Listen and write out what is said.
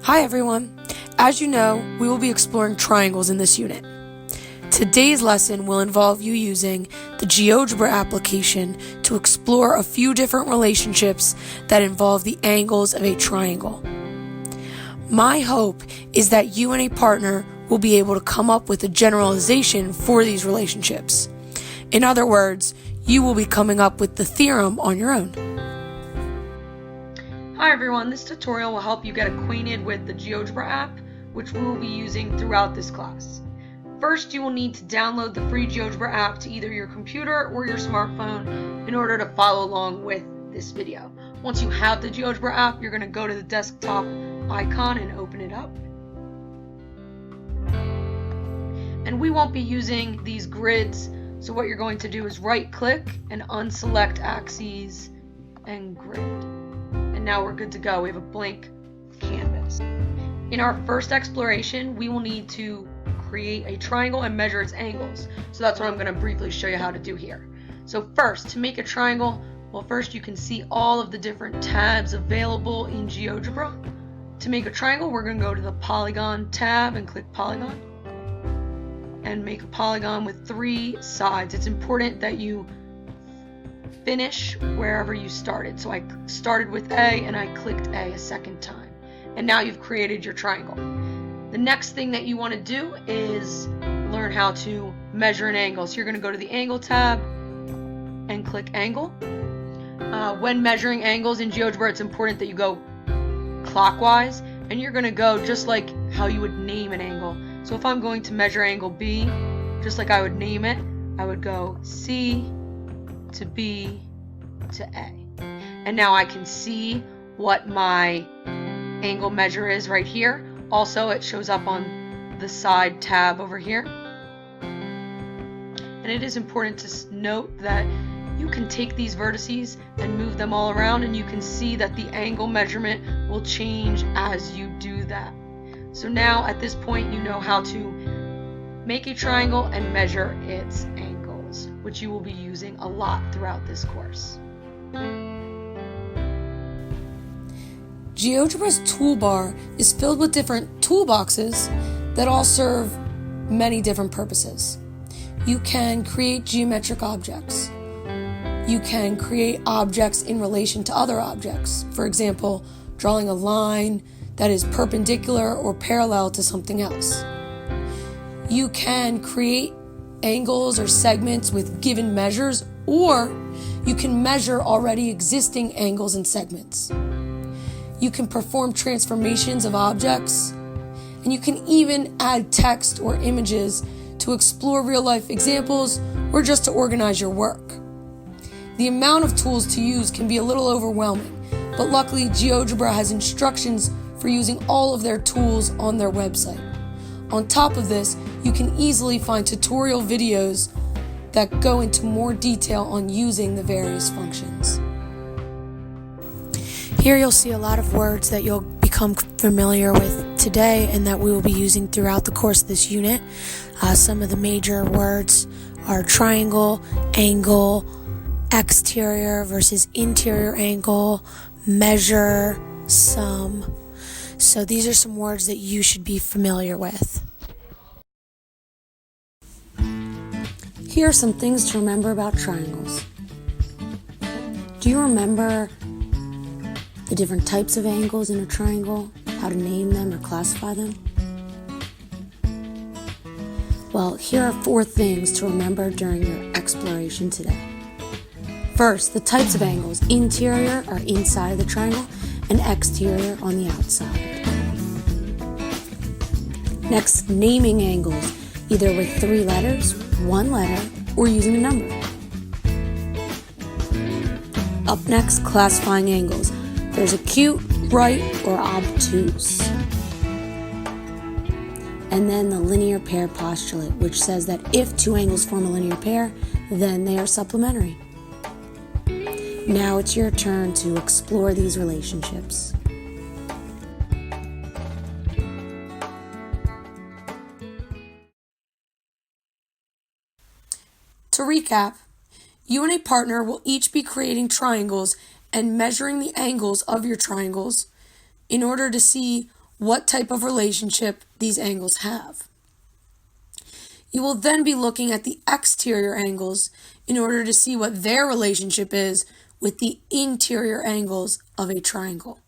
Hi everyone. As you know, we will be exploring triangles in this unit. Today's lesson will involve you using the GeoGebra application to explore a few different relationships that involve the angles of a triangle. My hope is that you and a partner will be able to come up with a generalization for these relationships. In other words, you will be coming up with the theorem on your own. Hi everyone, this tutorial will help you get acquainted with the GeoGebra app, which we will be using throughout this class. First, you will need to download the free GeoGebra app to either your computer or your smartphone in order to follow along with this video. Once you have the GeoGebra app, you're going to go to the desktop icon and open it up. And we won't be using these grids, so what you're going to do is right-click and unselect axes and grid. And now we're good to go. We have a blank canvas. In our first exploration, we will need to create a triangle and measure its angles. So that's what I'm going to briefly show you how to do here. So first, to make a triangle, well, first you can see all of the different tabs available in GeoGebra. To make a triangle, we're going to go to the Polygon tab and click Polygon and make a polygon with 3 sides. It's important that you finish wherever you started. So I started with A and I clicked A a second time. And now you've created your triangle. The next thing that you want to do is learn how to measure an angle. So you're going to go to the Angle tab and click Angle. When measuring angles in GeoGebra, it's important that you go clockwise, and you're going to go just like how you would name an angle. So if I'm going to measure angle B, just like I would name it, I would go C to B to A. And now I can see what my angle measure is right here. Also, it shows up on the side tab over here. And it is important to note that you can take these vertices and move them all around, and you can see that the angle measurement will change as you do that. So now at this point you know how to make a triangle and measure its angles, which you will be using a lot throughout this course. GeoGebra's toolbar is filled with different toolboxes that all serve many different purposes. You can create geometric objects. You can create objects in relation to other objects. For example, drawing a line that is perpendicular or parallel to something else. You can create angles or segments with given measures, or you can measure already existing angles and segments. You can perform transformations of objects, and you can even add text or images to explore real-life examples or just to organize your work. The amount of tools to use can be a little overwhelming, but luckily GeoGebra has instructions for using all of their tools on their website. On top of this, you can easily find tutorial videos that go into more detail on using the various functions. Here you'll see a lot of words that you'll become familiar with today and that we will be using throughout the course of this unit. Some of the major words are triangle, angle, exterior versus interior angle, measure, sum. So these are some words that you should be familiar with. Here are some things to remember about triangles. Do you remember the different types of angles in a triangle, how to name them or classify them? Well, here are 4 things to remember during your exploration today. First, the types of angles. Interior are inside of the triangle, and exterior on the outside. Next, naming angles, either with 3 letters, 1 letter, or using a number. Up next, classifying angles. There's acute, right, or obtuse. And then the linear pair postulate, which says that if 2 angles form a linear pair, then they are supplementary. Now it's your turn to explore these relationships. To recap, you and a partner will each be creating triangles and measuring the angles of your triangles in order to see what type of relationship these angles have. You will then be looking at the exterior angles in order to see what their relationship is with the interior angles of a triangle.